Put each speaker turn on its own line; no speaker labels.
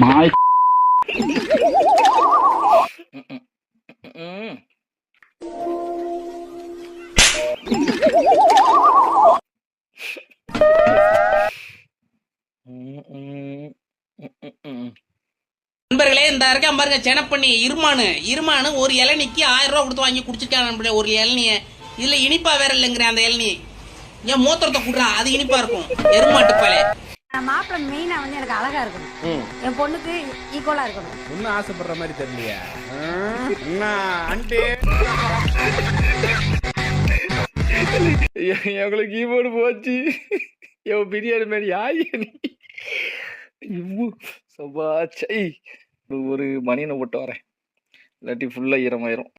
நாய்.
நண்பர்களே, இந்த இருக்க பாருங்க செனப்பண்ணி இருமானு ஒரு இளநிக்கு 1000 ரூபா கொடுத்து வாங்கி குடிச்சிருக்காங்க ஒரு இளநிய. இதுல இனிப்பா வேற இல்லைங்கிற அந்த இளநீ. ஏன் மூத்திரத்தை குடுறா, அது இனிப்பா இருக்கும். எருமாட்டு பலே
மாப்பிள்ள மெயினா வந்து எனக்கு அழகா இருக்கணும், என் பொண்ணுக்கு ஈக்குவலா இருக்கணும்.
ஒன்னும் ஆசைப்படுற மாதிரி தெரியலையா?
எங்களுக்கு கீபோர்டு போச்சு. பிரியாணி மாதிரி ஆயி சபாச்சை ஒரு மணியனை போட்டு வரேன், இல்லாட்டி ஃபுல்லா ஈரமாயிரும்.